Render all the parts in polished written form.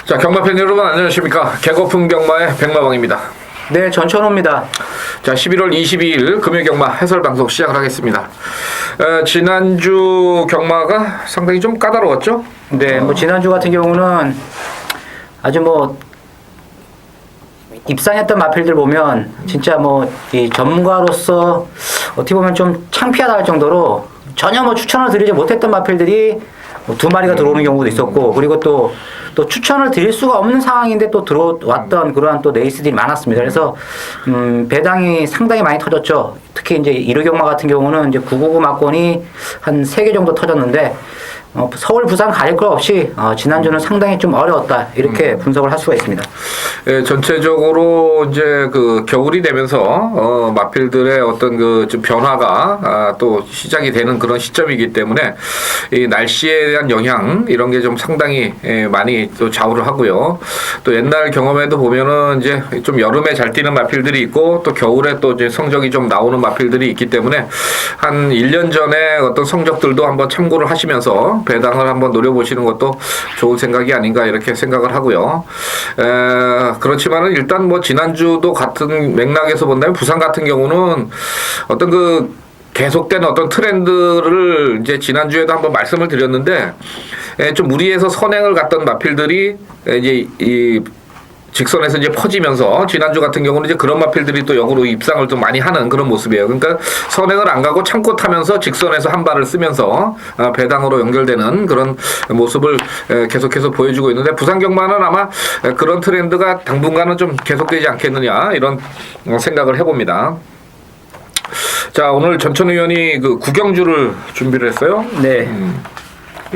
자, 경마팬 여러분 안녕하십니까. 개거품 경마의 백마왕입니다. 네, 전천호입니다. 자, 11월 22일 금요경마 해설방송 시작을 하겠습니다. 지난주 경마가 상당히 좀 까다로웠죠? 네, 뭐 지난주 같은 경우는 아주 뭐 입상했던 마필들 보면 진짜 뭐 이 전문가로서 어떻게 보면 좀 창피하다 할 정도로 전혀 뭐 추천을 드리지 못했던 마필들이 뭐 두 마리가 들어오는 경우도 있었고, 그리고 또 추천을 드릴 수가 없는 상황인데 또 들어왔던 그러한 또 레이스들이 많았습니다. 그래서 배당이 상당히 많이 터졌죠. 특히 이제 1호 경마 같은 경우는 이제 999 막권이 한 3개 정도 터졌는데, 서울, 부산 가릴 것 없이 지난주는 상당히 좀 어려웠다, 이렇게 분석을 할 수가 있습니다. 예, 전체적으로 이제 그 겨울이 되면서 마필들의 어떤 그 좀 변화가 또 시작이 되는 그런 시점이기 때문에 이 날씨에 대한 영향 이런 게 좀 상당히 많이 또 좌우를 하고요. 또 옛날 경험에도 보면은 이제 좀 여름에 잘 뛰는 마필들이 있고 또 겨울에 또 이제 성적이 좀 나오는 마필들이 있기 때문에 한 1년 전에 어떤 성적들도 한번 참고를 하시면서 배당을 한번 노려보시는 것도 좋은 생각이 아닌가 이렇게 생각을 하고요. 그렇지만은 일단 뭐 지난주도 같은 맥락에서 본다면 부산 같은 경우는 어떤 그 계속된 어떤 트렌드를 이제 지난주에도 한번 말씀을 드렸는데, 좀 무리해서 선행을 갔던 마필들이 이제 이 직선에서 이제 퍼지면서 지난주 같은 경우는 이제 그런 마필들이 또 역으로 입상을 좀 많이 하는 그런 모습이에요. 그러니까 선행을 안 가고 참고 타면서 직선에서 한 발을 쓰면서 배당으로 연결되는 그런 모습을 계속해서 보여주고 있는데, 부산 경마는 아마 그런 트렌드가 당분간은 좀 계속되지 않겠느냐 이런 생각을 해봅니다. 자, 오늘 전천 의원이 그 구경주를 준비를 했어요. 네.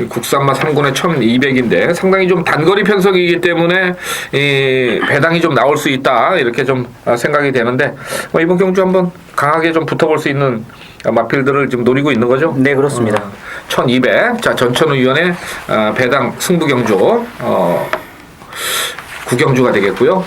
국산마 3군에 1200인데 상당히 좀 단거리 편성이기 때문에 이 배당이 좀 나올 수 있다 이렇게 좀 생각이 되는데, 이번 경주 한번 강하게 좀 붙어볼 수 있는 마필들을 지금 노리고 있는 거죠? 네, 그렇습니다. 1200. 자, 전천 의원의 배당 승부 경주 구경주가 되겠고요.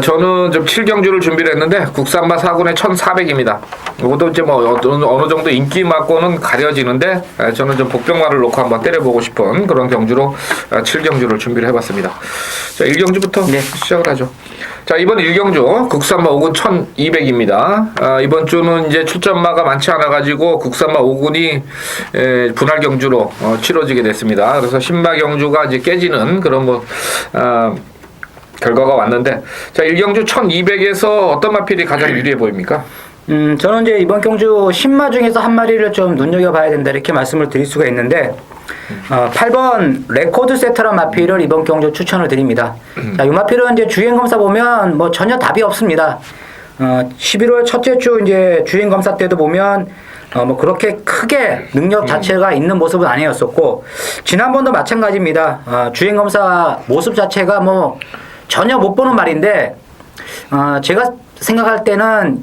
저는 좀 7경주를 준비를 했는데 국산마 4군에 1400입니다. 이것도 이제 뭐 어느 정도 인기 맞고는 가려지는데, 저는 좀 복병마를 놓고 한번 때려보고 싶은 그런 경주로 7경주를 준비를 해봤습니다. 자, 1경주부터 네. 시작을 하죠. 자, 이번 1경주 국산마 5군 1200입니다. 이번 주는 이제 출전마가 많지 않아가지고 국산마 5군이 분할 경주로 치러지게 됐습니다. 그래서 신마 경주가 이제 깨지는 그런 뭐 결과가 왔는데, 자, 1경주 1200에서 어떤 마필이 가장 유리해 보입니까? 저는 이제 이번 경주 10마 중에서 한 마리를 좀 눈여겨봐야 된다, 이렇게 말씀을 드릴 수가 있는데, 8번 레코드 세터란 마필을 이번 경주 추천을 드립니다. 자, 이 마필은 이제 주행 검사 보면 뭐 전혀 답이 없습니다. 11월 첫째 주 이제 주행 검사 때도 보면 뭐 그렇게 크게 능력 자체가 있는 모습은 아니었었고, 지난번도 마찬가지입니다. 주행 검사 모습 자체가 뭐 전혀 못 보는 말인데, 제가 생각할 때는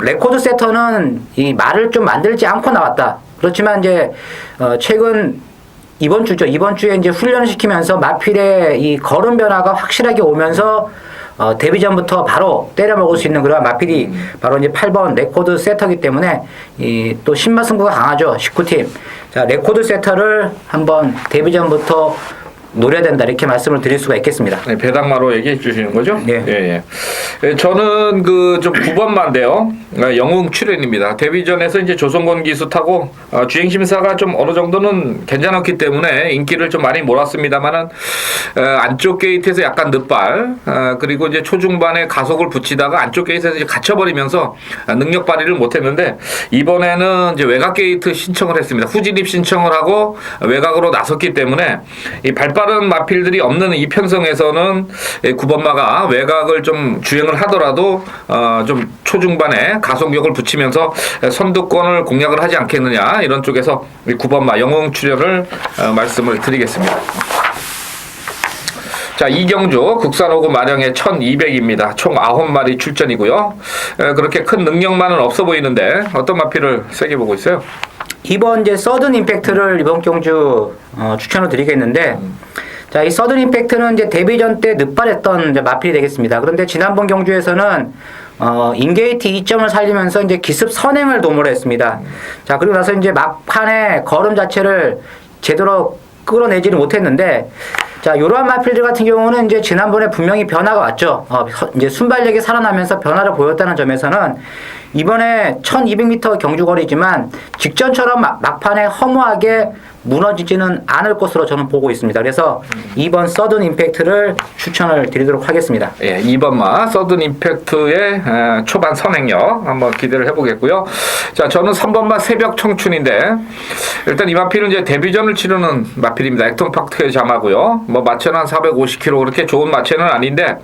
레코드 세터는 이 말을 좀 만들지 않고 나왔다. 그렇지만 이제 최근 이번 주에 이제 훈련을 시키면서 마필의 이 걸음 변화가 확실하게 오면서 데뷔 전부터 바로 때려 먹을 수 있는 그런 마필이 바로 이제 8번 레코드 세터이기 때문에 이 또 신마 승부가 강하죠. 19팀. 자, 레코드 세터를 한번 데뷔 전부터 노려야 된다, 이렇게 말씀을 드릴 수가 있겠습니다. 네, 배당마로 얘기해 주시는 거죠? 네. 예. 저는 그 좀 9번마인데요. 영웅 출연입니다. 데뷔전에서 이제 조선권 기수 타고 주행 심사가 좀 어느 정도는 괜찮았기 때문에 인기를 좀 많이 몰았습니다만은, 안쪽 게이트에서 약간 늦발, 그리고 이제 초중반에 가속을 붙이다가 안쪽 게이트에서 이제 갇혀버리면서 능력 발휘를 못했는데, 이번에는 이제 외곽 게이트 신청을 했습니다. 후진입 신청을 하고 외곽으로 나섰기 때문에 이 발빠른 마필들이 없는 이 편성에서는 9번마가 외곽을 좀 주행을 하더라도 좀 초중반에 가속력을 붙이면서 선두권을 공략을 하지 않겠느냐, 이런 쪽에서 9번마 영웅 출연을 말씀을 드리겠습니다. 자, 2경주 국산 5군 마령의 1200입니다. 총 9마리 출전이고요. 그렇게 큰 능력만은 없어 보이는데 어떤 마필을 세게 보고 있어요? 이번 이제 서든 임팩트를 이번 경주 추천을 드리겠는데, 자, 이 서든 임팩트는 이제 데뷔전 때 늦발했던 이제 마필이 되겠습니다. 그런데 지난번 경주에서는 인게이트 2점을 살리면서 이제 기습 선행을 도모를 했습니다. 자, 그리고 나서 이제 막판에 걸음 자체를 제대로 끌어내지는 못했는데, 자, 이러한 마필들 같은 경우는 이제 지난번에 분명히 변화가 왔죠. 이제 순발력이 살아나면서 변화를 보였다는 점에서는 이번에 1200m 경주거리지만 직전처럼 막판에 허무하게 무너지지는 않을 것으로 저는 보고 있습니다. 그래서 2번 서든 임팩트를 추천을 드리도록 하겠습니다. 예, 2번마 서든 임팩트의 초반 선행력 한번 기대를 해보겠고요. 자, 저는 3번마 새벽 청춘인데 일단 이 마필은 이제 데뷔전을 치르는 마필입니다. 액턴파크의 자마고요. 뭐 마체는 한 450km 그렇게 좋은 마체는 아닌데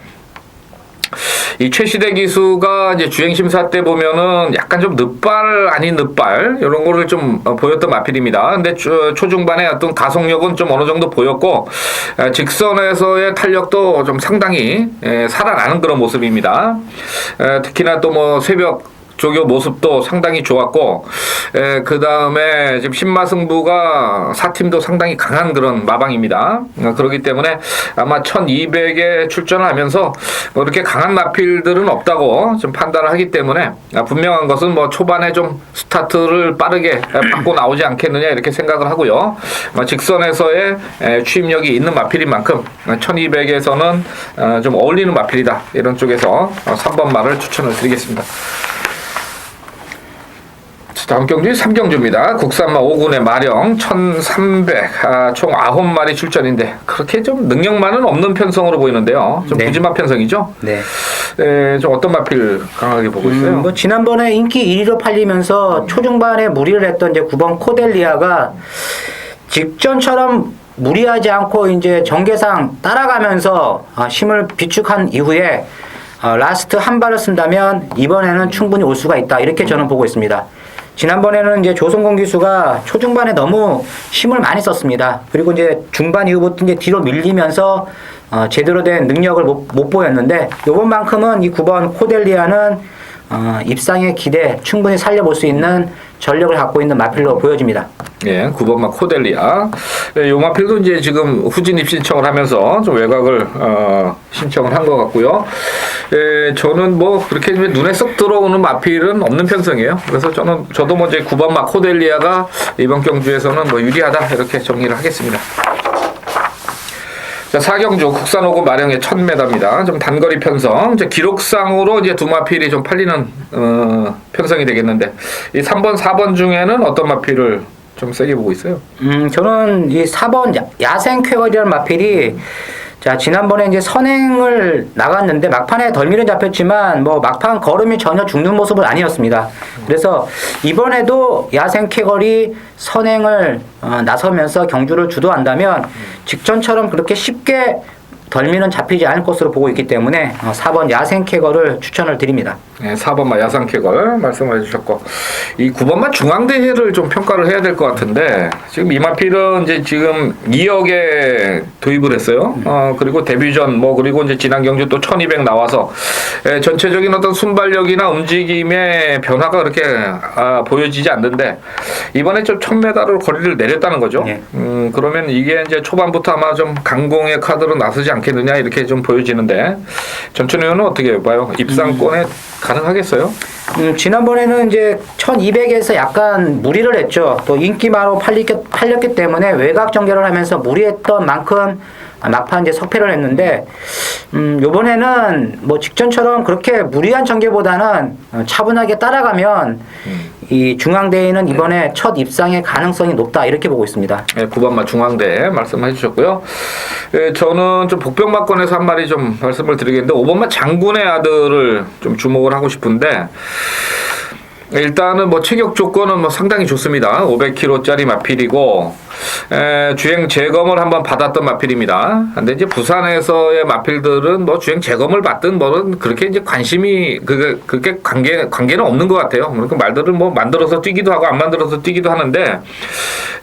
이 최시대 기수가 이제 주행 심사 때 보면은 약간 좀 늦발 아닌 늦발 이런 거를 좀 보였던 마필입니다. 근데 초중반에 어떤 가속력은 좀 어느 정도 보였고 직선에서의 탄력도 좀 상당히 살아나는 그런 모습입니다. 특히나 또 뭐 새벽 조교 모습도 상당히 좋았고, 그 다음에 지금 신마승부가 4팀도 상당히 강한 그런 마방입니다. 그렇기 때문에 아마 1200에 출전을 하면서 뭐 이렇게 강한 마필들은 없다고 좀 판단을 하기 때문에 분명한 것은 뭐 초반에 좀 스타트를 빠르게 받고 나오지 않겠느냐 이렇게 생각을 하고요. 직선에서의 추임력이 있는 마필인 만큼 1200에서는 좀 어울리는 마필이다. 이런 쪽에서 3번 말을 추천을 드리겠습니다. 다음 경주 3경주입니다. 국산마 5군의 마령 1300, 총 9마리 출전인데 그렇게 좀 능력만은 없는 편성으로 보이는데요. 좀 부진한 편성이죠. 네. 좀 어떤 마필 강하게 보고 있어요? 뭐 지난번에 인기 1위로 팔리면서 초중반에 무리를 했던 이제 9번 코델리아가 직전처럼 무리하지 않고 이제 전개상 따라가면서 힘을 비축한 이후에 라스트 한 발을 쓴다면 이번에는 충분히 올 수가 있다. 이렇게 저는 보고 있습니다. 지난번에는 이제 조성공 기수가 초중반에 너무 힘을 많이 썼습니다. 그리고 이제 중반 이후부터 이제 뒤로 밀리면서 제대로 된 능력을 못 보였는데 이번만큼은 이 9번 코델리아는 입상의 기대 충분히 살려볼 수 있는 전력을 갖고 있는 마필로 보여집니다. 예, 9번마 코델리아. 이 마필도 이제 지금 후진 입 신청을 하면서 좀 외곽을 신청을 한 것 같고요. 저는 뭐 그렇게 눈에 쏙 들어오는 마필은 없는 편성이에요. 그래서 저도 뭐 이제 9번마 코델리아가 이번 경주에서는 뭐 유리하다 이렇게 정리를 하겠습니다. 자, 4경주 국산 5구 마령의 1000m입니다. 좀 단거리 편성. 이제 기록상으로 이제 두 마필이 좀 팔리는 편성이 되겠는데 이 3번, 4번 중에는 어떤 마필을 좀 세게 보고 있어요? 저는 이 4번 야생 쾌걸이라는 마필이 자, 지난번에 이제 선행을 나갔는데 막판에 덜미는 잡혔지만 뭐 막판 걸음이 전혀 죽는 모습은 아니었습니다. 그래서 이번에도 야생 쾌걸이 선행을 나서면서 경주를 주도한다면 직전처럼 그렇게 쉽게 덜미는 잡히지 않을 것으로 보고 있기 때문에 4번 야생 쾌걸을 추천을 드립니다. 네, 4번마 야생 쾌걸 말씀을 해주셨고 이 9번마 중앙대회를 좀 평가를 해야 될 것 같은데 지금 이 마필은 이제 지금 2억에 도입을 했어요. 그리고 데뷔전 뭐 그리고 이제 지난 경주 또 1200 나와서 전체적인 어떤 순발력이나 움직임의 변화가 그렇게 보여지지 않는데 이번에 좀 1000m로 거리를 내렸다는 거죠. 네. 그러면 이게 이제 초반부터 아마 좀 강공의 카드로 나서지 않겠느냐 이렇게 좀 보여지는데 전천 의원은 어떻게 봐요? 입상권에 가능하겠어요? 지난번에는 이제 1200에서 약간 무리를 했죠. 또 인기마로 팔렸기 때문에 외곽 전개를 하면서 무리했던 만큼 막판 이제 석패를 했는데, 요번에는 뭐 직전처럼 그렇게 무리한 전개보다는 차분하게 따라가면 이 중앙대회는 이번에 첫 입상의 가능성이 높다 이렇게 보고 있습니다. 네, 9번마 중앙대 말씀해 주셨고요. 저는 좀 복병마권에서 한 마리 좀 말씀을 드리겠는데 5번마 장군의 아들을 좀 주목을 하고 싶은데 일단은 뭐 체격 조건은 뭐 상당히 좋습니다. 500kg짜리 마필이고 주행 재검을 한번 받았던 마필입니다. 근데 이제 부산에서의 마필들은 뭐 주행 재검을 받든 뭐는 그렇게 이제 관심이 그게 관계는 없는 것 같아요. 그러니까 말들을 뭐 만들어서 뛰기도 하고 안 만들어서 뛰기도 하는데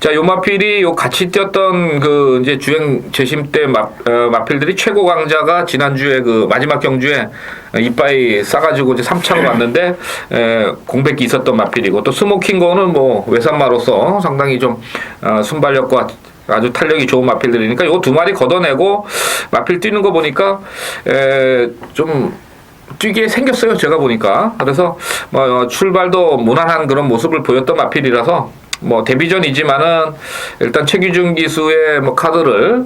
자, 요 마필이 요 같이 뛰었던 그 이제 주행 재심 때 마필들이 최고 강자가 지난주에 그 마지막 경주에 이빠이 싸가지고 이제 3차로 갔는데 공백기 있었던 마필이고 또 스모킹 거는 뭐 외산마로서 상당히 좀 순발력과 아주 탄력이 좋은 마필들이니까 요 두 마리 걷어내고 마필 뛰는 거 보니까 좀 뛰게 생겼어요. 제가 보니까. 그래서 뭐 출발도 무난한 그런 모습을 보였던 마필이라서 뭐 데뷔전이지만은 일단 최규중 기수의 뭐 카드를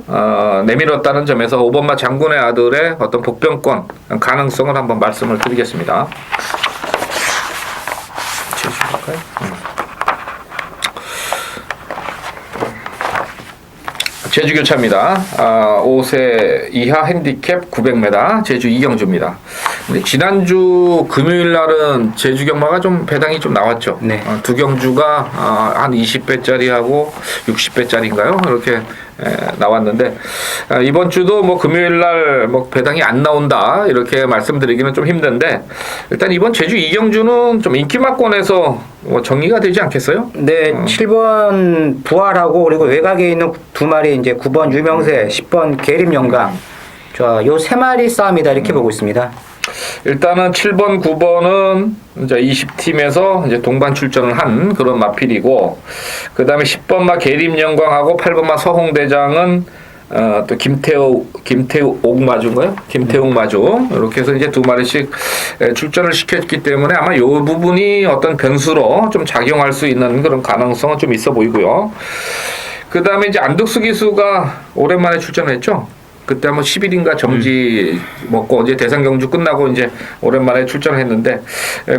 내밀었다는 점에서 5번마 장군의 아들의 어떤 복병권 가능성을 한번 말씀을 드리겠습니다. 제주할까요? 제주교차입니다. 5세 이하 핸디캡 900m 제주 이경주입니다. 근데 지난주 금요일 날은 제주 경마가 좀 배당이 좀 나왔죠. 네. 두 경주가 한 20배짜리하고 60배짜리인가요? 이렇게 나왔는데 이번 주도 뭐 금요일 날 뭐 배당이 안 나온다 이렇게 말씀드리기는 좀 힘든데 일단 이번 제주 이경주는 좀 인기마권에서 뭐 정리가 되지 않겠어요? 네, 7번 부활하고 그리고 외곽에 있는 두 마리 이제 9번 유명세, 10번 계림영광. 요 세 마리 싸움이다 이렇게 보고 있습니다. 일단은 7번, 9번은 이제 20팀에서 이제 동반 출전을 한 그런 마필이고, 그 다음에 10번마 계림영광하고 8번마 서홍대장은 또 김태욱 마주인가요? 김태욱 마주 이렇게 해서 이제 두 마리씩 출전을 시켰기 때문에 아마 요 부분이 어떤 변수로 좀 작용할 수 있는 그런 가능성은 좀 있어 보이고요. 그 다음에 이제 안덕수 기수가 오랜만에 출전했죠. 그때 한번 10일인가 정지 먹고 이제 대상 경주 끝나고 이제 오랜만에 출전을 했는데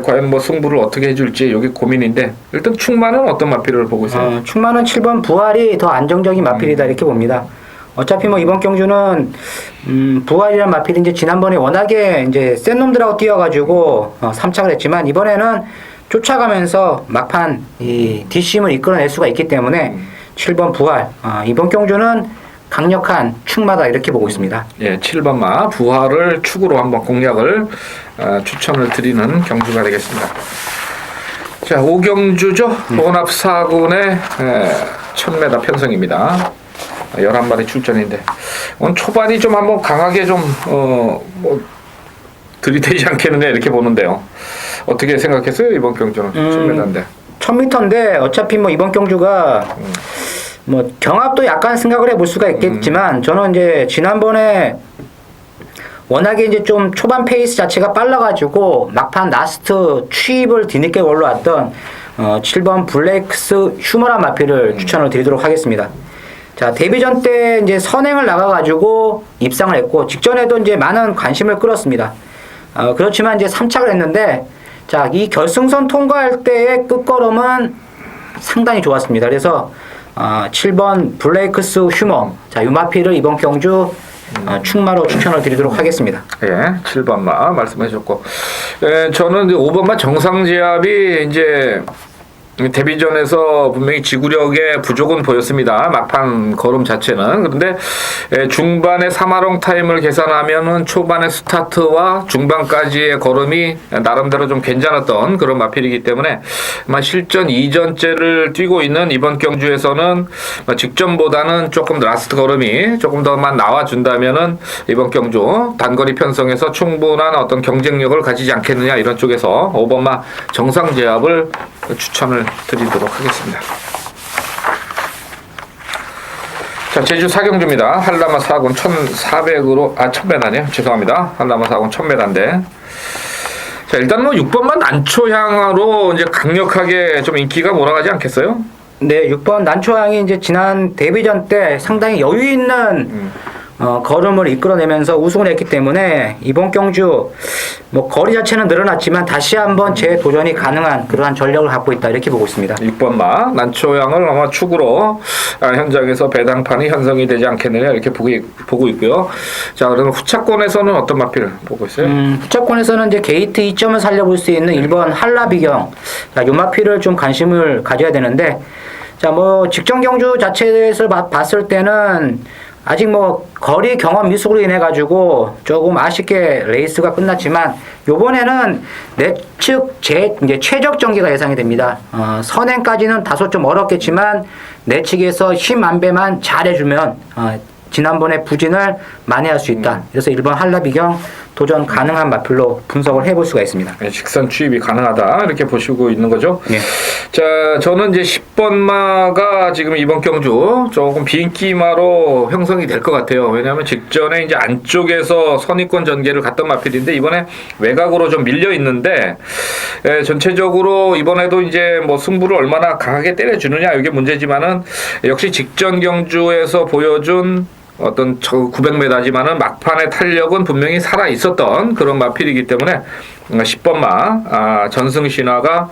과연 뭐 승부를 어떻게 해줄지 여기 고민인데 일단 충만은 어떤 마필을 보고 있어요? 충만은 7번 부활이 더 안정적인 마필이다 이렇게 봅니다. 어차피 뭐 이번 경주는 부활이란 마필이 이제 지난번에 워낙에 이제 센 놈들하고 뛰어가지고 3착을 했지만 이번에는 쫓아가면서 막판 이 뒷심을 이끌어낼 수가 있기 때문에 7번 부활 이번 경주는 강력한 축마다 이렇게 보고 있습니다. 예, 7번마 부활을 축으로 한번 공략을 추천을 드리는 경주가 되겠습니다. 자, 5경주죠. 혼합 4군의 1000m 편성입니다. 11마리 출전인데 오늘 초반이 좀 한번 강하게 좀 뭐 들이대지 않겠느냐 이렇게 보는데요. 어떻게 생각했어요? 이번 경주는 1000m인데. 1000m인데 어차피 뭐 이번 경주가 뭐 경합도 약간 생각을 해볼 수가 있겠지만 저는 이제 지난번에 워낙에 이제 좀 초반 페이스 자체가 빨라가지고 막판 라스트 추입을 뒤늦게 올라왔던 7번 블랙스 휴머란 마필을 추천을 드리도록 하겠습니다. 자, 데뷔전 때 이제 선행을 나가가지고 입상을 했고 직전에도 이제 많은 관심을 끌었습니다. 그렇지만 이제 3착을 했는데 자, 이 결승선 통과할 때의 끝걸음은 상당히 좋았습니다. 그래서 7번 블레이크스 휴머. 자, 이 마필을 이번 경주 충마로 추천을 드리도록 하겠습니다. 예, 7번마 말씀해 주셨고, 저는 5번마 정상제압이 이제 데뷔전에서 분명히 지구력의 부족은 보였습니다. 막판 걸음 자체는. 그런데 중반에 3화롱 타임을 계산하면은 초반의 스타트와 중반까지의 걸음이 나름대로 좀 괜찮았던 그런 마필이기 때문에 실전 2전째를 뛰고 있는 이번 경주에서는 직전보다는 조금 라스트 걸음이 조금 더만 나와준다면은 이번 경주 단거리 편성에서 충분한 어떤 경쟁력을 가지지 않겠느냐 이런 쪽에서 5번마 정상제압을 추천을 드리도록 하겠습니다. 자, 제주 4경주입니다. 한라마 4군 1400으로 1000m네요. 죄송합니다. 한라마 4군 1000m인데 자, 일단 뭐 6번만 난초향으로 이제 강력하게 좀 인기가 몰아가지 않겠어요? 네, 6번 난초향이 이제 지난 데뷔전 때 상당히 여유 있는 걸음을 이끌어내면서 우승을 했기 때문에 이번 경주 뭐 거리 자체는 늘어났지만 다시 한번 재도전이 가능한 그러한 전력을 갖고 있다 이렇게 보고 있습니다. 6번마 난초향을 아마 축으로 현장에서 배당판이 형성이 되지 않겠느냐 이렇게 보고 있고요. 자, 그러면 후차권에서는 어떤 마필 보고 있어요? 후차권에서는 이제 게이트 2점을 살려볼 수 있는 1번 한라비경. 자, 이 마필을 좀 관심을 가져야 되는데 자, 뭐 직전 경주 자체에 대해서 봤을 때는 아직 뭐 거리 경험 미숙으로 인해 가지고 조금 아쉽게 레이스가 끝났지만 요번에는 내측 이제 최적 전개가 예상이 됩니다. 선행까지는 다소 좀 어렵겠지만 내측에서 힘 안배만 잘해주면 지난번에 부진을 만회할 수 있다. 그래서 1번 한라비경 도전 가능한 마필로 분석을 해볼 수가 있습니다. 네, 직선 추입이 가능하다 이렇게 보시고 있는 거죠. 예. 자, 저는 이제 10번마가 지금 이번 경주 조금 비인기마로 형성이 될 것 같아요. 왜냐하면 직전에 이제 안쪽에서 선입권 전개를 갔던 마필인데 이번에 외곽으로 좀 밀려 있는데 전체적으로 이번에도 이제 뭐 승부를 얼마나 강하게 때려주느냐 이게 문제지만은 역시 직전 경주에서 보여준 어떤 900m지만은 막판의 탄력은 분명히 살아 있었던 그런 마필이기 때문에 10번마 전승신화가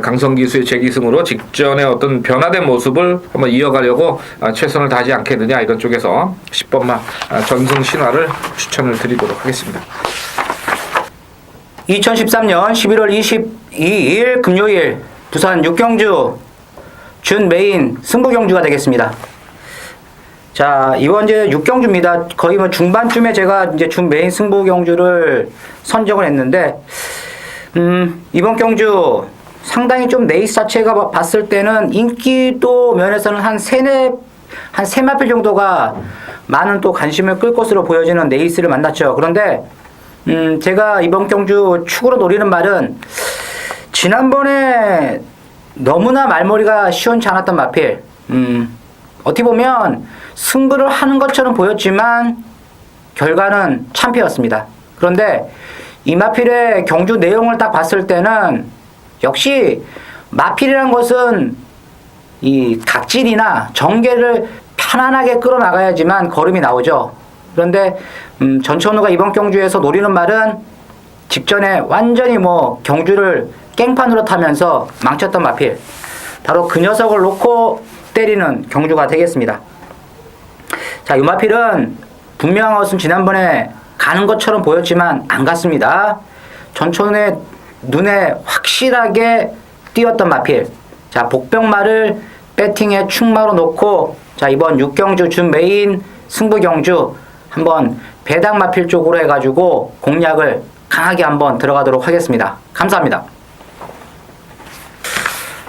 강성기수의 재기승으로 직전의 어떤 변화된 모습을 한번 이어가려고 최선을 다하지 않겠느냐 이런 쪽에서 10번마 전승신화를 추천을 드리도록 하겠습니다. 2013년 11월 22일 금요일 부산 6경주 준 메인 승부 경주가 되겠습니다. 자, 이번 이제 6경주입니다. 거의 뭐 중반쯤에 제가 이제 준 메인 승부 경주를 선정을 했는데, 이번 경주 상당히 좀 레이스 자체가 봤을 때는 인기도 면에서는 한 세 마필 정도가 많은 또 관심을 끌 것으로 보여지는 레이스를 만났죠. 그런데, 제가 이번 경주 축으로 노리는 말은 지난번에 너무나 말머리가 시원치 않았던 마필, 어떻게 보면 승부를 하는 것처럼 보였지만 결과는 참패였습니다. 그런데 이 마필의 경주 내용을 딱 봤을 때는 역시 마필이란 것은 이 각질이나 정계를 편안하게 끌어나가야지만 걸음이 나오죠. 그런데 전천후가 이번 경주에서 노리는 말은 직전에 완전히 뭐 경주를 깽판으로 타면서 망쳤던 마필, 바로 그 녀석을 놓고 때리는 경주가 되겠습니다. 자, 이 마필은 분명한 것은 지난번에 가는 것처럼 보였지만 안 갔습니다. 전천후의 눈에 확실하게 띄었던 마필. 자, 복병마를 배팅에 축마로 놓고 자, 이번 6경주 준 메인 승부 경주 한번 배당 마필 쪽으로 해가지고 공략을 강하게 한번 들어가도록 하겠습니다. 감사합니다.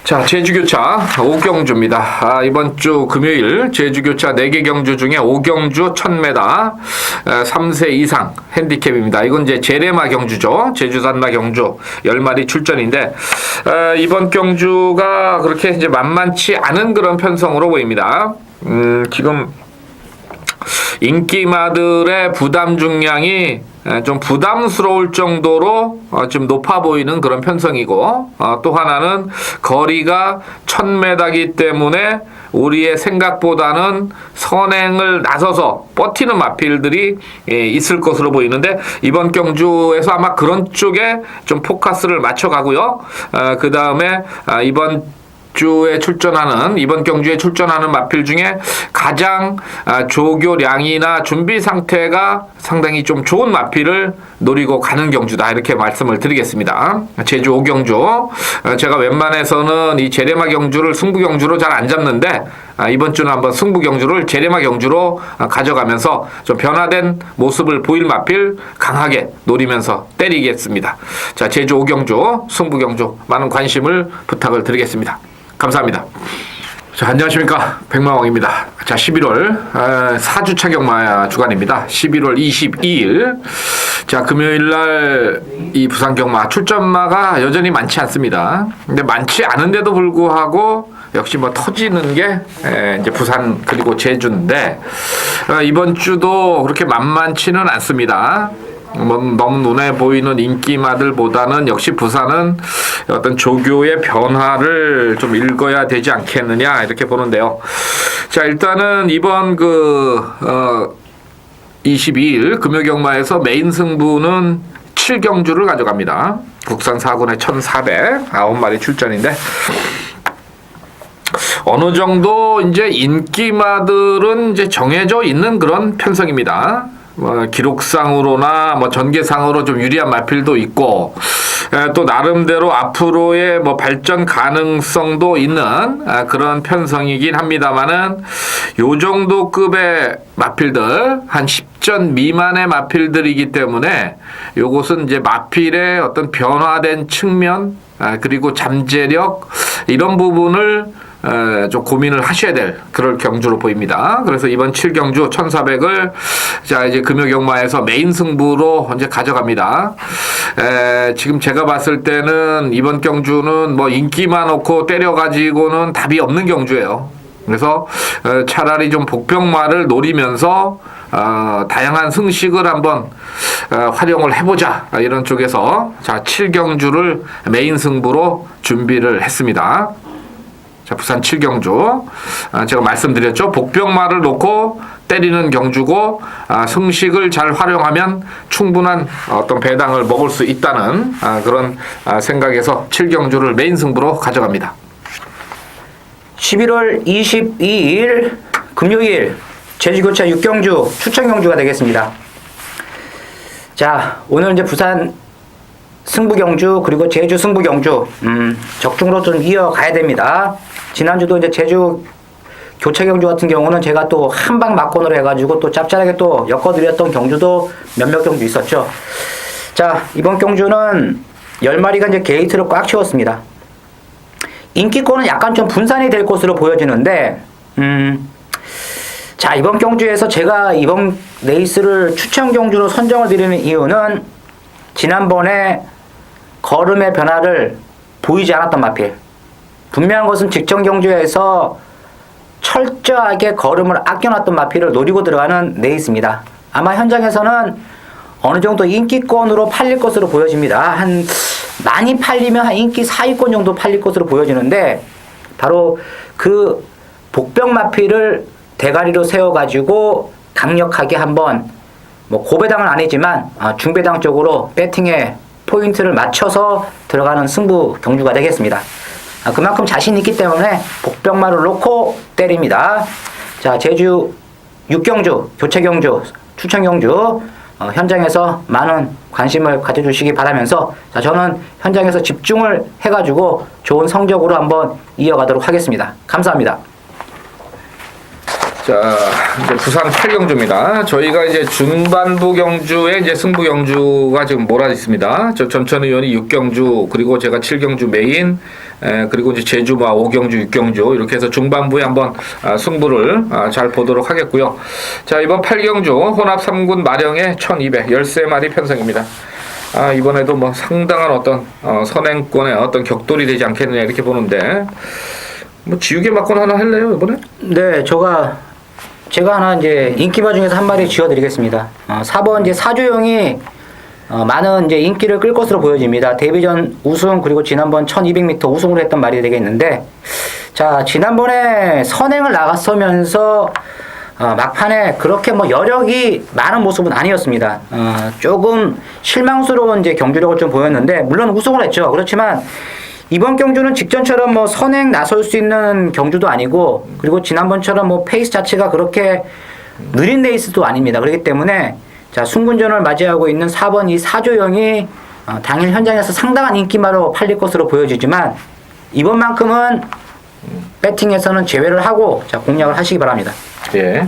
자, 제주교차 5경주입니다. 이번 주 금요일 제주교차 4개 경주 중에 5경주 1000m 3세 이상 핸디캡입니다. 이건 이제 제레마 경주죠. 제주산마 경주 10마리 출전인데 이번 경주가 그렇게 이제 만만치 않은 그런 편성으로 보입니다. 지금 인기마들의 부담 중량이 좀 부담스러울 정도로 좀 높아 보이는 그런 편성이고, 또 하나는 거리가 1000m이기 때문에 우리의 생각보다는 선행을 나서서 버티는 마필들이 있을 것으로 보이는데, 이번 경주에서 아마 그런 쪽에 좀 포커스를 맞춰가고요. 그 다음에 이번 경주에 출전하는 마필 중에 가장 조교량이나 준비 상태가 상당히 좀 좋은 마필을 노리고 가는 경주다, 이렇게 말씀을 드리겠습니다. 제주 5경주 제가 웬만해서는 이 제레마 경주를 승부 경주로 잘 안 잡는데 이번 주는 한번 승부 경주를 제레마 경주로 가져가면서 좀 변화된 모습을 보일 마필 강하게 노리면서 때리겠습니다. 자, 제주 5경주 승부 경주 많은 관심을 부탁을 드리겠습니다. 감사합니다. 자, 안녕하십니까, 백마왕입니다. 자, 11월 4주차 경마 주간입니다. 11월 22일 자, 금요일날 이 부산 경마 출전마가 여전히 많지 않습니다. 근데 많지 않은데도 불구하고 역시 뭐 터지는 게 이제 부산 그리고 제주인데 이번 주도 그렇게 만만치는 않습니다. 너무 눈에 보이는 인기마들보다는 역시 부산은 어떤 조교의 변화를 좀 읽어야 되지 않겠느냐, 이렇게 보는데요. 자, 일단은 이번 22일 금요경마에서 메인 승부는 7경주를 가져갑니다. 국산 4군의 1409마리 출전인데, 어느 정도 이제 인기마들은 이제 정해져 있는 그런 편성입니다. 기록상으로나 전개상으로 좀 유리한 마필도 있고, 또 나름대로 앞으로의 발전 가능성도 있는 그런 편성이긴 합니다만은, 요 정도 급의 마필들, 한 10전 미만의 마필들이기 때문에 요것은 이제 마필의 어떤 변화된 측면, 그리고 잠재력, 이런 부분을 좀 고민을 하셔야 될 그럴 경주로 보입니다. 그래서 이번 7경주 1400을 자, 이제 금요경마에서 메인 승부로 이제 가져갑니다. 지금 제가 봤을 때는 이번 경주는 인기만 놓고 때려가지고는 답이 없는 경주예요. 그래서 차라리 좀 복병마를 노리면서 다양한 승식을 한번 활용을 해보자 이런 쪽에서 자 7경주를 메인 승부로 준비를 했습니다. 자 부산 7경주 제가 말씀드렸죠. 복병마를 놓고 때리는 경주고 승식을 잘 활용하면 충분한 어떤 배당을 먹을 수 있다는 그런 생각에서 7경주를 메인 승부로 가져갑니다. 11월 22일 금요일 제주교차 6경주 추천 경주가 되겠습니다. 자, 오늘 이제 부산 승부 경주 그리고 제주 승부 경주 적중으로 좀 이어가야 됩니다. 지난주도 이제 제주 교차 경주 같은 경우는 제가 또 한방 막권으로 해가지고 또 짭짤하게 또 엮어드렸던 경주도 몇몇 경주 있었죠. 자, 이번 경주는 10마리가 이제 게이트를 꽉 채웠습니다. 인기권은 약간 좀 분산이 될 것으로 보여지는데, 자, 이번 경주에서 제가 이번 레이스를 추천 경주로 선정을 드리는 이유는 지난번에 걸음의 변화를 보이지 않았던 마필. 분명한 것은 직전 경주에서 철저하게 걸음을 아껴놨던 마필을 노리고 들어가는 레이스입니다. 아마 현장에서는 어느 정도 인기권으로 팔릴 것으로 보여집니다. 많이 팔리면 한 인기 4위권 정도 팔릴 것으로 보여지는데 바로 그 복병 마필을 대가리로 세워가지고 강력하게 한번 뭐 고배당은 아니지만 중배당 쪽으로 배팅에 포인트를 맞춰서 들어가는 승부 경주가 되겠습니다. 그만큼 자신 있기 때문에 복병마를 놓고 때립니다. 자, 제주 6경주, 교체 경주, 추천 경주 현장에서 많은 관심을 가져주시기 바라면서 자, 저는 현장에서 집중을 해가지고 좋은 성적으로 한번 이어가도록 하겠습니다. 감사합니다. 자, 이제 부산 8경주입니다. 저희가 이제 중반부 경주에 이제 승부 경주가 지금 몰아 있습니다. 저 전천 의원이 6경주, 그리고 제가 7경주 메인, 그리고 이제 제주 5경주, 6경주 이렇게 해서 중반부에 한번 승부를 잘 보도록 하겠고요. 자, 이번 8경주 혼합 3군 마령의 1200, 13마리 편성입니다. 이번에도 뭐 상당한 어떤 선행권의 어떤 격돌이 되지 않겠느냐 이렇게 보는데 뭐 지우개 맞건 하나 할래요 이번에? 네, 제가 하나 이제 인기마 중에서 한 마리 지어드리겠습니다. 4번 이제 사주용이 많은 이제 인기를 끌 것으로 보여집니다. 데뷔전 우승 그리고 지난번 1200m 우승을 했던 말이 되겠는데, 자, 지난번에 선행을 나갔으면서 막판에 그렇게 뭐 여력이 많은 모습은 아니었습니다. 조금 실망스러운 이제 경주력을 좀 보였는데 물론 우승을 했죠. 그렇지만 이번 경주는 직전처럼 뭐 선행 나설 수 있는 경주도 아니고 그리고 지난번처럼 뭐 페이스 자체가 그렇게 느린 레이스도 아닙니다. 그렇기 때문에 자, 순군전을 맞이하고 있는 4번 이 사조영이 당일 현장에서 상당한 인기마로 팔릴 것으로 보여지지만 이번만큼은 배팅에서는 제외를 하고 자, 공략을 하시기 바랍니다. 예.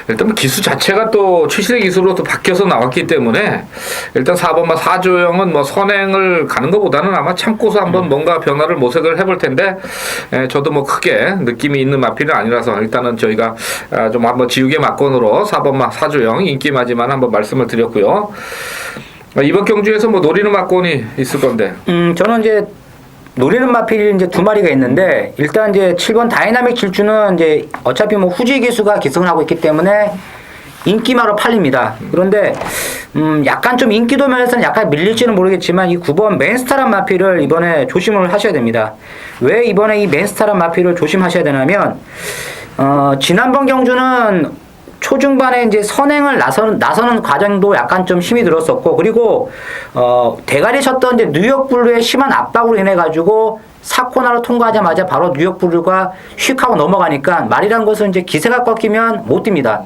일단 기수 자체가 또 최신의 기수로 또 바뀌어서 나왔기 때문에 일단 4번마 사조영은 뭐 선행을 가는 것보다는 아마 참고서 한번 뭔가 변화를 모색을 해볼 텐데 저도 뭐 크게 느낌이 있는 마필은 아니라서 일단은 저희가 좀 한번 지우개 막건으로 4번마 사조영 인기마지만 한번 말씀을 드렸고요. 이번 경주에서 뭐 노리는 막건이 있을 건데. 저는 이제 노리는 마필이 이제 두 마리가 있는데 일단 이제 7번 다이나믹 질주는 이제 어차피 뭐 후지 기수가 기승을 하고 있기 때문에 인기마로 팔립니다. 그런데 약간 좀 인기도 면에서는 약간 밀릴지는 모르겠지만 이 9번 맨스타란 마필을 이번에 조심을 하셔야 됩니다. 왜 이번에 이 맨스타란 마필을 조심하셔야 되냐면 지난번 경주는 초중반에 이제 선행을 나서는 과정도 약간 좀 힘이 들었었고 그리고 대가리 쳤던 이제 뉴욕블루의 심한 압박으로 인해 가지고 4코너를 통과하자마자 바로 뉴욕블루가 휙 하고 넘어가니까 말이란 것은 이제 기세가 꺾이면 못 뜁니다.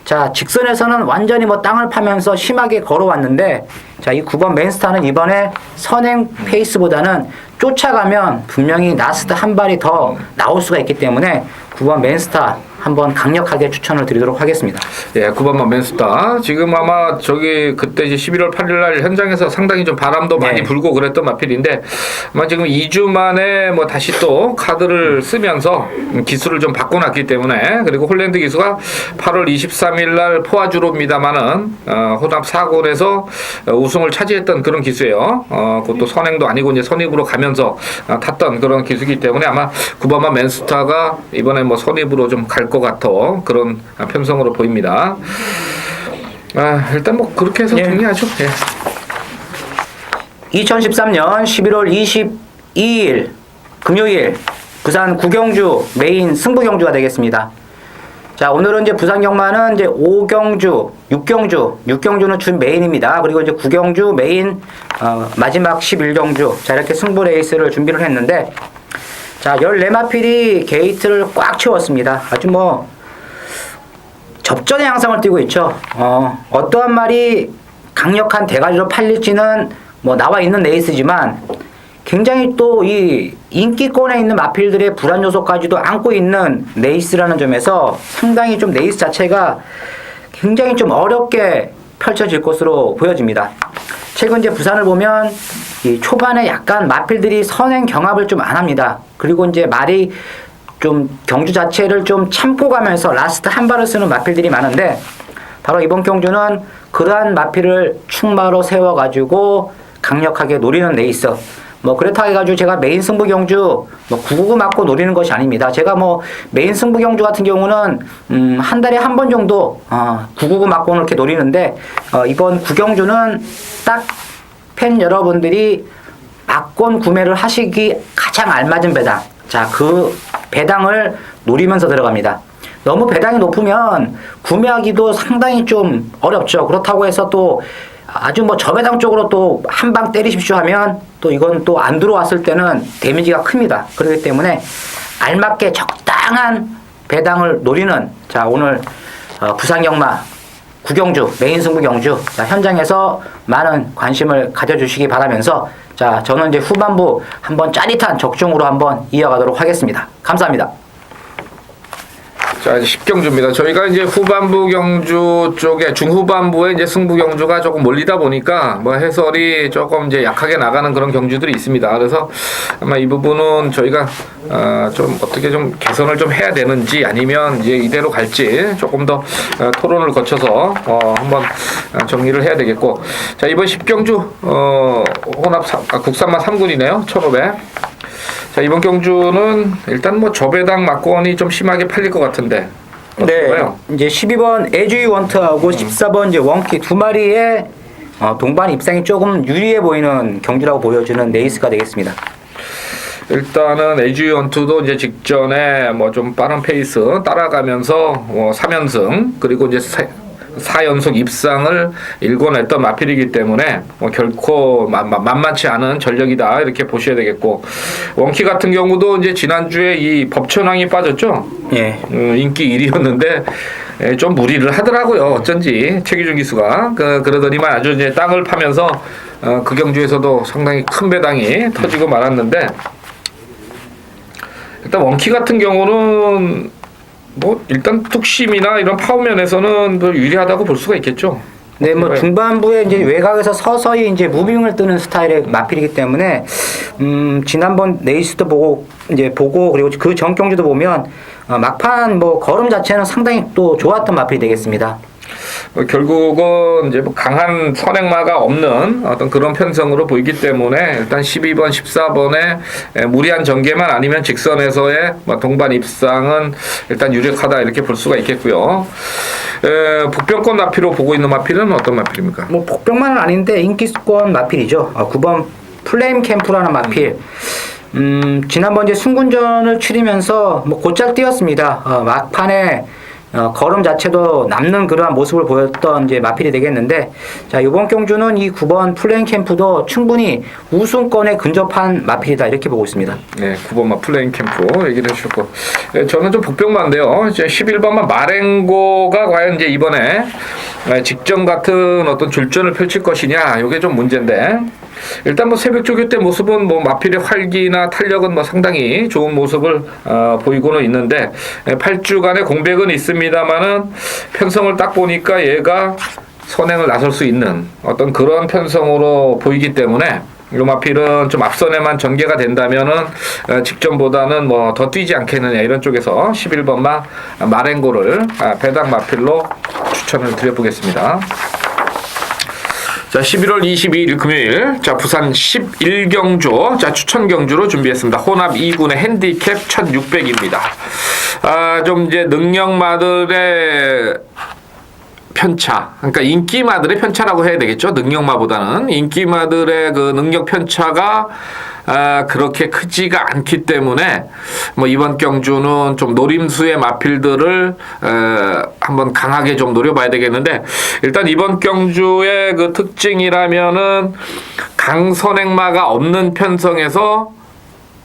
자, 직선에서는 완전히 뭐 땅을 파면서 심하게 걸어왔는데 자, 이 9번 맨스타는 이번에 선행 페이스보다는 쫓아가면 분명히 라스트 한 발이 더 나올 수가 있기 때문에 9번 맨스타 한번 강력하게 추천을 드리도록 하겠습니다. 예, 9번마 맨스타. 지금 아마 저기 그때 이제 11월 8일 날 현장에서 상당히 좀 바람도 많이 불고 그랬던 마필인데 아마 지금 2주 만에 뭐 다시 또 카드를 쓰면서 기수를 좀 바꿔놨기 때문에 그리고 홀랜드 기수가 8월 23일 날 포아주로입니다만은 혼합 4골에서 우승을 차지했던 그런 기수예요. 그것도 선행도 아니고 이제 선입으로 가면서 탔던 그런 기수이기 때문에 아마 9번마 맨스타가 이번에 뭐 선입으로 좀 갈 것 같아 그런 편성으로 보입니다. 일단 뭐 그렇게 해서 예. 정리하죠. 예. 2013년 11월 22일 금요일 부산 구경주 메인 승부 경주가 되겠습니다. 자, 오늘은 이제 부산 경마는 이제 5경주, 6경주는 준 메인입니다. 그리고 이제 9경주 메인 마지막 11경주. 자, 이렇게 승부 레이스를 준비를 했는데 자, 14마필이 게이트를 꽉 채웠습니다. 아주 뭐 접전의 양상을 띠고 있죠. 어떠한 말이 강력한 대가리로 팔릴지는 뭐 나와 있는 레이스지만 굉장히 또 이 인기권에 있는 마필들의 불안 요소까지도 안고 있는 레이스라는 점에서 상당히 좀 레이스 자체가 굉장히 좀 어렵게 펼쳐질 것으로 보여집니다. 최근 이제 부산을 보면 이 초반에 약간 마필들이 선행 경합을 좀 안 합니다. 그리고 이제 말이 좀 경주 자체를 좀 참고 가면서 라스트 한 발을 쓰는 마필들이 많은데 바로 이번 경주는 그러한 마필을 충마로 세워가지고 강력하게 노리는 레이스. 뭐 그렇다 해가지고 제가 메인 승부 경주 뭐 999 맞고 노리는 것이 아닙니다. 제가 뭐 메인 승부 경주 같은 경우는 한 달에 한 번 정도 999 맞고 이렇게 노리는데 이번 구경주는 딱 팬 여러분들이 막권 구매를 하시기 가장 알맞은 배당. 자, 그 배당을 노리면서 들어갑니다. 너무 배당이 높으면 구매하기도 상당히 좀 어렵죠. 그렇다고 해서 또 아주 뭐 저배당 쪽으로 또 한 방 때리십시오 하면 또 이건 또 안 들어왔을 때는 데미지가 큽니다. 그렇기 때문에 알맞게 적당한 배당을 노리는 자, 오늘 부산경마 구경주 메인 승부 경주 자, 현장에서 많은 관심을 가져주시기 바라면서 자, 저는 이제 후반부 한번 짜릿한 적중으로 한번 이어가도록 하겠습니다. 감사합니다. 자, 이제 10경주입니다. 저희가 이제 후반부 경주 쪽에 중후반부에 이제 승부 경주가 조금 몰리다 보니까 뭐 해설이 조금 이제 약하게 나가는 그런 경주들이 있습니다. 그래서 아마 이 부분은 저희가 좀 어떻게 좀 개선을 좀 해야 되는지 아니면 이제 이대로 갈지 조금 더 토론을 거쳐서 한번 정리를 해야 되겠고. 자, 이번 10경주 혼합 국산마 3군이네요. 1,500. 자, 이번 경주는 일단 뭐 저배당 막권이 좀 심하게 팔릴 것 같은데. 네. 어떤가요? 이제 12번 에듀이 원트하고 14번 이제 원키 두 마리의 동반 입상이 조금 유리해 보이는 경주라고 보여주는 레이스가 되겠습니다. 일단은 에듀언투도 이제 직전에 뭐 좀 빠른 페이스 따라가면서 3연승 그리고 이제 4연속 입상을 일궈냈던 마필이기 때문에 뭐 결코 만만치 않은 전력이다 이렇게 보셔야 되겠고, 원키 같은 경우도 이제 지난주에 이 법천왕이 빠졌죠. 예. 인기 1위였는데 좀 무리를 하더라고요. 어쩐지 최기준 기수가 그러더니만 아주 이제 땅을 파면서 그 경주에서도 상당히 큰 배당이 터지고 말았는데, 일단 원키 같은 경우는 뭐 일단 뚝심이나 이런 파워 면에서는 더 유리하다고 볼 수가 있겠죠. 네, 뭐 중반부에 이제 외곽에서 서서히 이제 무빙을 뜨는 스타일의 마필이기 때문에 지난번 레이스도 보고 그리고 그 전 경주도 보면 막판 뭐 걸음 자체는 상당히 또 좋았던 마필이 되겠습니다. 결국은 이제 뭐 강한 선행마가 없는 어떤 그런 편성으로 보이기 때문에 일단 12번, 14번에 무리한 전개만 아니면 직선에서의 동반 입상은 일단 유력하다 이렇게 볼 수가 있겠고요. 복병권 마필로 보고 있는 마필은 어떤 마필입니까? 뭐 복병만은 아닌데 인기수권 마필이죠. 9번 플레임 캠프라는 마필. 지난번 이제 순군전을 치르면서 뭐 곧잘 뛰었습니다. 막판에 걸음 자체도 남는 그러한 모습을 보였던 이제 마필이 되겠는데, 자, 이번 경주는 이 9번 플레인 캠프도 충분히 우승권에 근접한 마필이다 이렇게 보고 있습니다. 네, 9번만 플레인 캠프 얘기를 해주셨고, 저는 좀 복병만인데요. 이제 11번만 마랭고가 과연 이제 이번에 직전 같은 어떤 줄전을 펼칠 것이냐, 이게 좀 문제인데, 일단 뭐 새벽 조교 때 모습은 뭐 마필의 활기나 탄력은 뭐 상당히 좋은 모습을 보이고는 있는데, 8주간의 공백은 있습니다만은 편성을 딱 보니까 얘가 선행을 나설 수 있는 어떤 그런 편성으로 보이기 때문에 이 마필은 좀 앞선에만 전개가 된다면은 직전보다는 뭐 더 뛰지 않겠느냐 이런 쪽에서 11번마 마랭고를 배당 마필로 추천을 드려보겠습니다. 자, 11월 22일 금요일, 자, 부산 11경주, 자, 추천 경주로 준비했습니다. 혼합 2군의 핸디캡 1600입니다. 좀 이제 능력마들의 편차, 그러니까 인기마들의 편차라고 해야 되겠죠. 능력마보다는 인기마들의 그 능력 편차가 그렇게 크지가 않기 때문에 뭐 이번 경주는 좀 노림수의 마필들을 한번 강하게 좀 노려봐야 되겠는데, 일단 이번 경주의 그 특징이라면은 강선행마가 없는 편성에서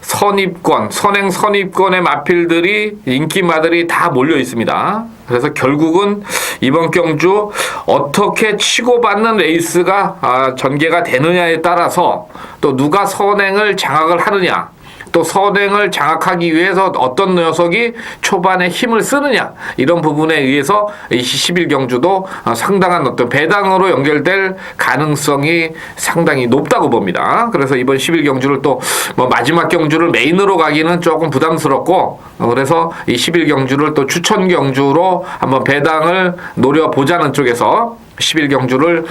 선행 선입권의 마필들이 인기마들이 다 몰려 있습니다. 그래서 결국은 이번 경주 어떻게 치고받는 레이스가 전개가 되느냐에 따라서 또 누가 선행을 장악을 하느냐, 또 선행을 장악하기 위해서 어떤 녀석이 초반에 힘을 쓰느냐, 이런 부분에 의해서 이 11경주도 상당한 어떤 배당으로 연결될 가능성이 상당히 높다고 봅니다. 그래서 이번 11경주를 또 뭐 마지막 경주를 메인으로 가기는 조금 부담스럽고, 그래서 이 11경주를 또 추천 경주로 한번 배당을 노려보자는 쪽에서 11경주를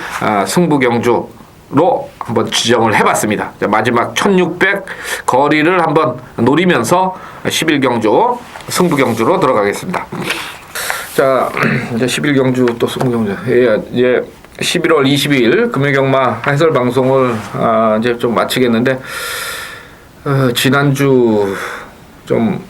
승부 경주 로 한번 지정을 해봤습니다. 마지막 1600 거리를 한번 노리면서 11경주 승부경주로 들어가겠습니다. 자, 이제 11경주 또 승부경주. 예, 11월 22일 금요경마 해설 방송을 이제 좀 마치겠는데, 지난주 좀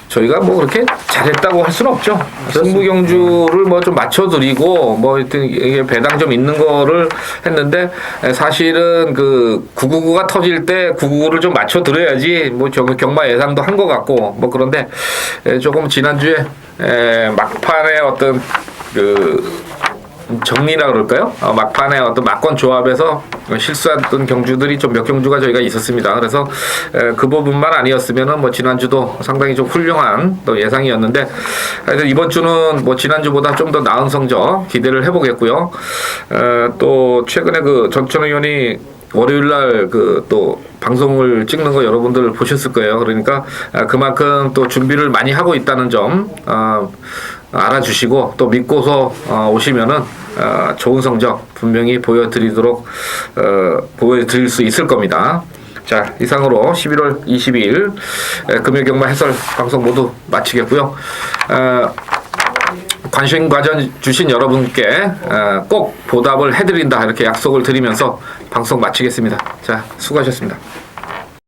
저희가 뭐 그렇게 잘했다고 할 수는 없죠. 승부경주를 뭐 좀 맞춰드리고 뭐 하여튼 이게 배당 좀 있는 거를 했는데, 사실은 그 999가 터질 때 999를 좀 맞춰드려야지 뭐 경마 예상도 한 것 같고 뭐 그런데, 조금 지난주에 막판에 어떤 그 정리라 그럴까요? 막판에 어떤 막권 조합에서 실수했던 경주들이 좀 몇 경주가 저희가 있었습니다. 그래서 그 부분만 아니었으면은 뭐 지난주도 상당히 좀 훌륭한 또 예상이었는데, 하여튼 이번 주는 뭐 지난주보다 좀 더 나은 성적 기대를 해보겠고요. 또 최근에 그 전천 의원이 월요일날 그 또 방송을 찍는 거 여러분들 보셨을 거예요. 그러니까 그만큼 또 준비를 많이 하고 있다는 점 알아주시고 또 믿고서 오시면은 좋은 성적 분명히 보여드릴 수 있을 겁니다. 자, 이상으로 11월 22일 금요경마 해설 방송 모두 마치겠고요. 관심 과전 주신 여러분께 꼭 보답을 해드린다, 이렇게 약속을 드리면서 방송 마치겠습니다. 자, 수고하셨습니다.